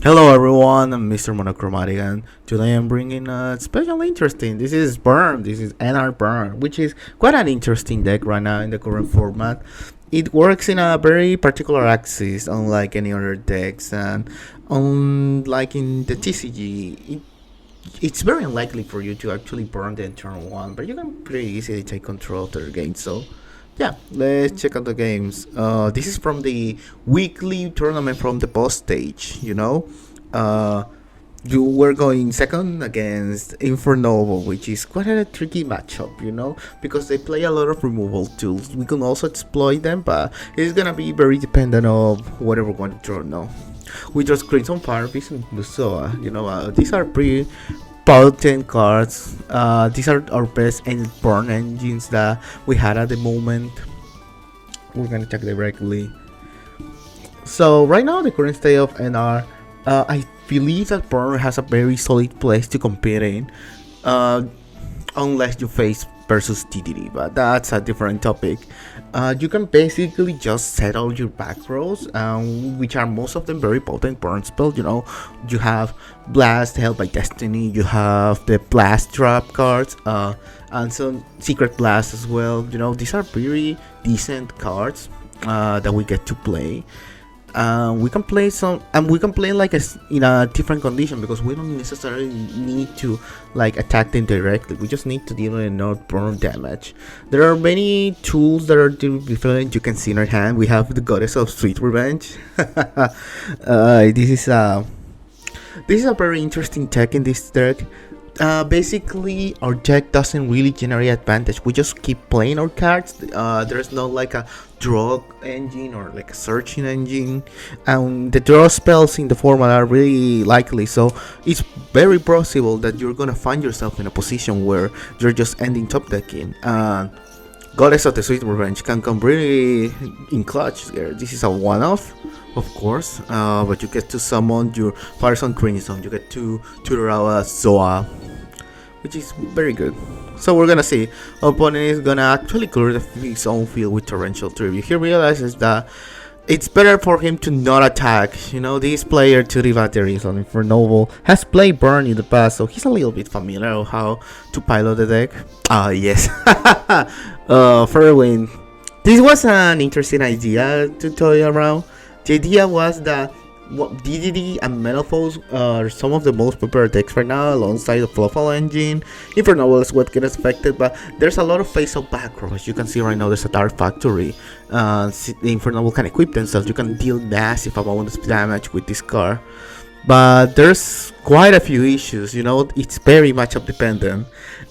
Hello everyone, I'm Mr.Monochromatic and today I'm bringing a special interesting. This is Burn, this is NR Burn, which is quite an interesting deck right now in the current format. It works in a very particular axis, unlike any other decks, and unlike in the TCG, it's very unlikely for you to actually burn the turn one, but you can pretty easily take control of their game. So yeah, let's check out the games. This is from the weekly tournament from the boss stage. Uh, you were going second against Infernovo, which is quite a tricky matchup. Because they play a lot of removal tools. We can also exploit them, but it's gonna be very dependent on whatever we're going to draw now. We just create some Fire Beast and Lusoa. These are pretty potent cards. These are our best burn engines that we had at the moment. We're gonna check directly. So right now the current state of NR, I believe that burn has a very solid place to compete in, unless you face versus TTD, but that's a different topic. You can basically just settle your back rows, which are most of them very potent burn spells. You have Blast, Held by Destiny, you have the Blast Trap cards, and some Secret Blast as well. These are very decent cards that we get to play. We can play some, and we can play in a different condition because we don't necessarily need to attack them directly. We just need to deal with enough burn damage. There are many tools that are different. You can see in our hand we have the Goddess of Sweet Revenge. This is a very interesting tech in this deck. Basically, our deck doesn't really generate advantage. We just keep playing our cards. There's not a draw engine or a searching engine, and the draw spells in the format are really likely. So it's very possible that you're gonna find yourself in a position where you're just ending top decking. Goddess of the Sweet Revenge can come really in clutch here. This is a one-off, of course, but you get to summon your Firesong Crimson. You get to tutor out a Zoa, which is very good. So we're gonna see. Opponent is gonna actually clear his own field with Torrential Tribute. He realizes that it's better for him to not attack. This player, Tutti Batteries on Infernovo, has played Burn in the past, so he's a little bit familiar with how to pilot the deck. Yes. Fairwin. This was an interesting idea to toy around. The idea was that DDD and Metalfoes are some of the most popular decks right now, alongside the Fluffle engine. Infernovo is what gets affected, but there's a lot of face-up back row. As you can see right now, there's a Dark Factory. The Infernovo can equip themselves. You can deal massive amounts of damage with this card. But there's quite a few issues. It's very matchup dependent.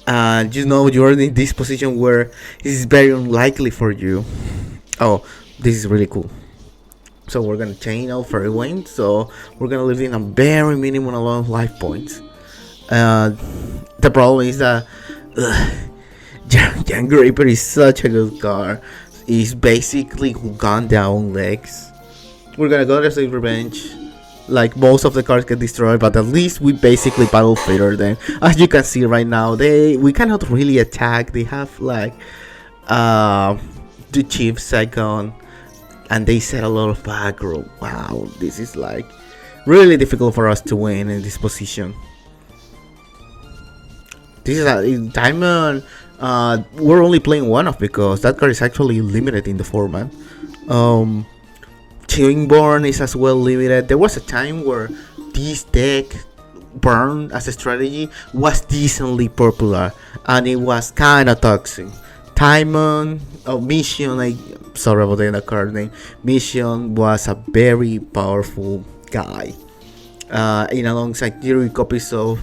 And you're in this position where it's very unlikely for you. Oh, this is really cool. So we're gonna chain out Fairy Wayne, so we're gonna live in a very minimum amount of life points. The problem is that Jan Graper is such a good card. He's basically gone down legs. We're gonna go to Save Revenge. Most of the cards get destroyed, but at least we basically battle fader them. As you can see right now, we cannot really attack. They have the Chief second, and they set a lot of aggro. Wow, this is really difficult for us to win in this position. This is a Diamond. We're only playing one off because that card is actually limited in the format. Chillingborn is as well limited. There was a time where this deck, Burn as a strategy, was decently popular, and it was kind of toxic. Timon, Mission, sorry about the card name. Mission was a very powerful guy. Alongside 3 copies of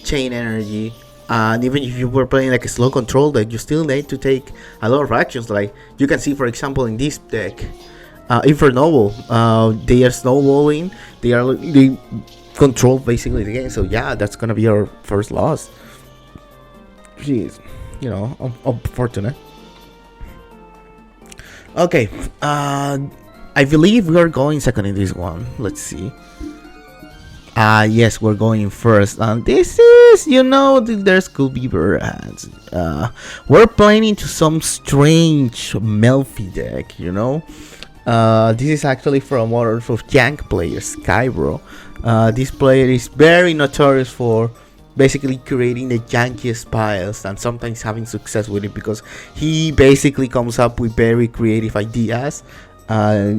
Chain Energy. And even if you were playing a slow control deck, you still need to take a lot of actions. You can see, for example, in this deck, Infernovo, they are snowballing. They control basically the game. So yeah, that's gonna be our first loss. Jeez, unfortunate. Okay, I believe we are going second in this one. Let's see. Yes, we're going first. This is, there's could be birds. We're playing into some strange Melfi deck. This is actually from one of Yank players, Skybro. This player is very notorious for basically creating the jankiest piles and sometimes having success with it because he basically comes up with very creative ideas. Uh,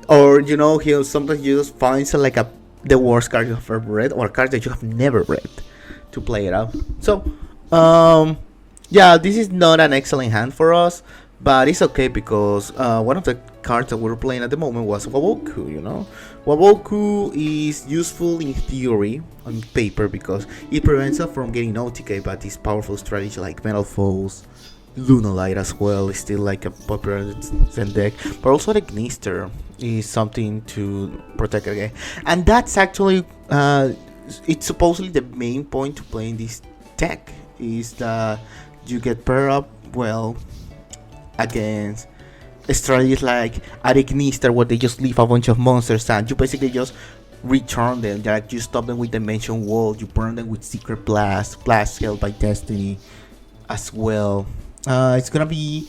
or he'll sometimes just finds like the worst card you have ever read or a card that you have never read to play it out. So yeah, this is not an excellent hand for us, but it's okay because one of the cards that we're playing at the moment was Waboku. Waboku is useful in theory on paper because it prevents us from getting OTK, but this powerful strategy like Metal Foes, Lunalight as well is still like a popular Zen deck, but also the Gnister is something to protect again, and that's actually it's supposedly the main point to playing this deck is that you get paired up well against strategies like Gnister where they just leave a bunch of monsters and you basically just return them. Like you stop them with Dimension Wall, you burn them with Secret Blast, Blast Held by Destiny as well. It's gonna be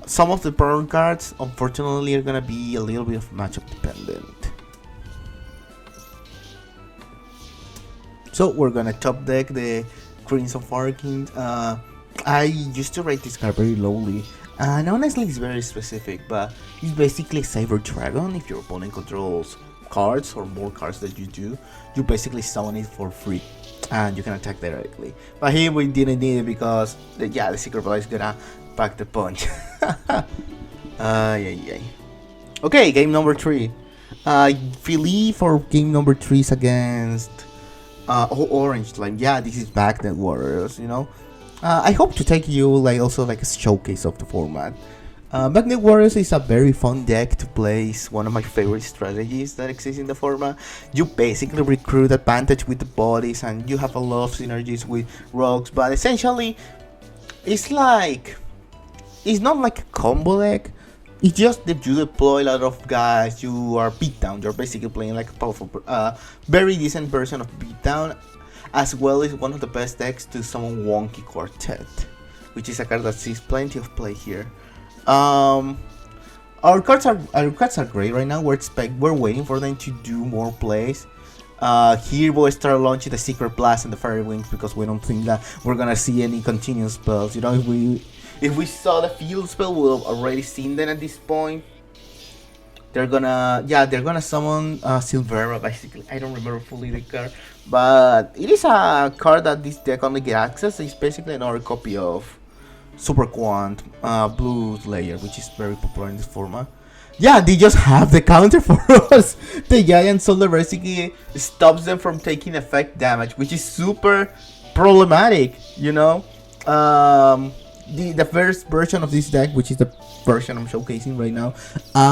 some of the burn cards unfortunately are gonna be a little bit of matchup dependent. So we're gonna top deck the Crimson Farking. I used to rate this card very lowly, and honestly it's very specific, but it's basically Cyber Dragon. If your opponent controls cards or more cards that you do, you basically summon it for free and you can attack directly. But here we didn't need it because the Secret Blast is gonna pack the punch. Yeah. Okay, game number 3. Philly for game number 3 is against Orange Slime. Yeah, this is Bagnet Warriors, I hope to take you also a showcase of the format. Magnet Warriors is a very fun deck to play. It's one of my favorite strategies that exists in the format. You basically recruit advantage with the bodies and you have a lot of synergies with rogues, but essentially it's not like a combo deck. It's just that you deploy a lot of guys, you are beatdown, you're basically playing like a powerful, very decent version of beatdown, as well as one of the best decks to summon Wonky Quartet, which is a card that sees plenty of play here. Our cards are great right now. We're waiting for them to do more plays. Here we'll start launching the Secret Blast and the Fairy Wings because we don't think that we're gonna see any continuous spells. If we saw the field spell, we'll have already seen them at this point. They're gonna summon Silvera basically. I don't remember fully the card, but it is a card that this deck only get access. It's basically another copy of Super Quant Blue Slayer, which is very popular in this format. Yeah, they just have the counter for us. The Giant Soldier basically stops them from taking effect damage, which is super problematic, The first version of this deck, which is the version I'm showcasing right now,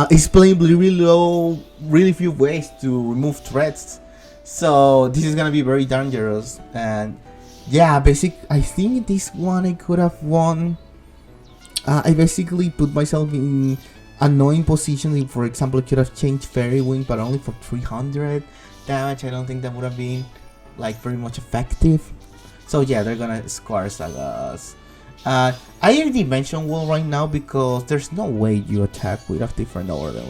is playing really low, really few ways to remove threats. So this is gonna be very dangerous. And yeah, I think this one I could have won. I basically put myself in annoying positions. For example, I could have changed Fairy Wing, but only for 300 damage. I don't think that would have been very much effective. So yeah, they're gonna square Sagas. I have Dimension Wall right now because there's no way you attack with a different order.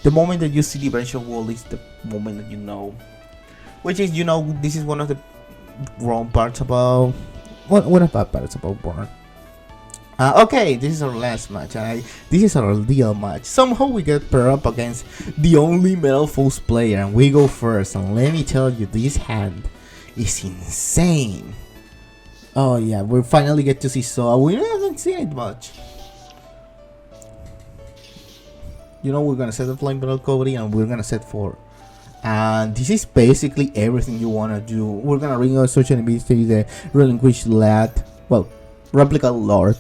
The moment that you see Dimension Wall is the moment that which is this is one of the wrong parts about what about parts about Born. Okay, this is our last match. This is our real match. Somehow we get paired up against the only Metal Foes player, and we go first. And let me tell you, this hand is insane. Oh yeah, we finally get to see Soa. We haven't seen it much. We're gonna set the Flame Battle Covering and we're gonna set 4. And this is basically everything you wanna do. We're gonna ring out such an ability, the Relinquished Lad. Well, Replica Lord.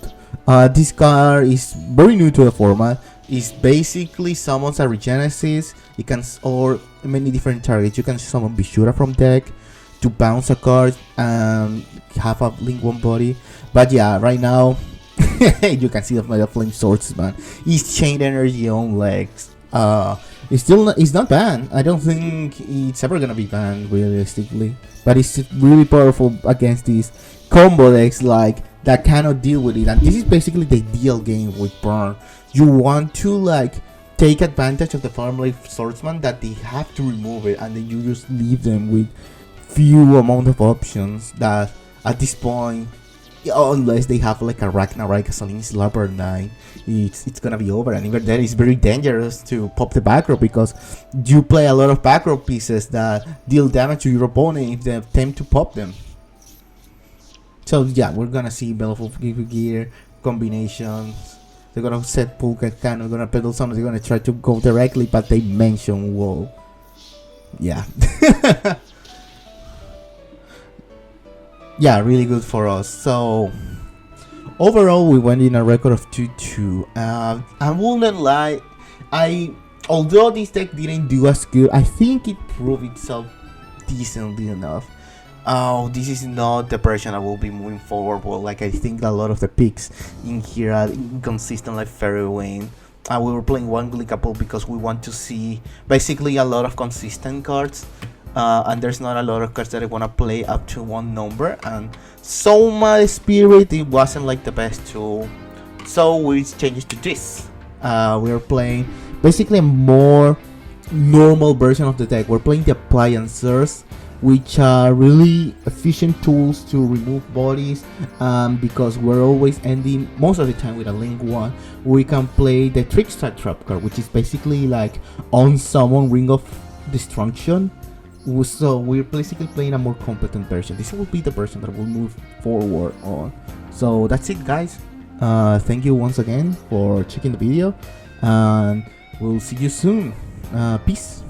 This card is very new to the format. It basically summons a Regenesis. It can or many different targets. You can summon Bishura from deck to bounce a card and have a Link 1 body. But yeah, right now you can see the Metal Flame Swordsman. It's Chain Energy on legs. It's not banned. I don't think it's ever gonna be banned realistically. But it's really powerful against these combo decks that cannot deal with it. And this is basically the ideal game with Burn. You want to take advantage of the family swordsman that they have to remove it, and then you just leave them with few amount of options that at this point, unless they have like a Ragnarok Gasoline Slapper 9, it's gonna be over. And even then, it's very dangerous to pop the back row, because you play a lot of back row pieces that deal damage to your opponent if they attempt to pop them. So yeah, we're gonna see Baleful Gear combinations. They're gonna set Pulka Cannon, they're gonna pedal some, they're gonna try to go directly, but they mention wall. Yeah. Yeah, really good for us. So overall, we went in a record of 2-2. I wouldn't lie, although this deck didn't do as good, I think it proved itself decently enough. This is not the version I will be moving forward. Well, like, I think a lot of the picks in here are inconsistent, like Fairy Wayne. We were playing one Glycapult because we want to see basically a lot of consistent cards. And there's not a lot of cards that I want to play up to one number. And so my Spirit, it wasn't like the best tool. So we changed to this. We're playing basically a more normal version of the deck. We're playing the Appliancers, which are really efficient tools to remove bodies, because we're always ending most of the time with a link 1. We can play the Trickstar Trap card, which is basically like unsummon Ring of Destruction. So we're basically playing a more competent version. This will be the version that we'll move forward on. So that's it, guys. Thank you once again for checking the video, and we'll see you soon. Peace.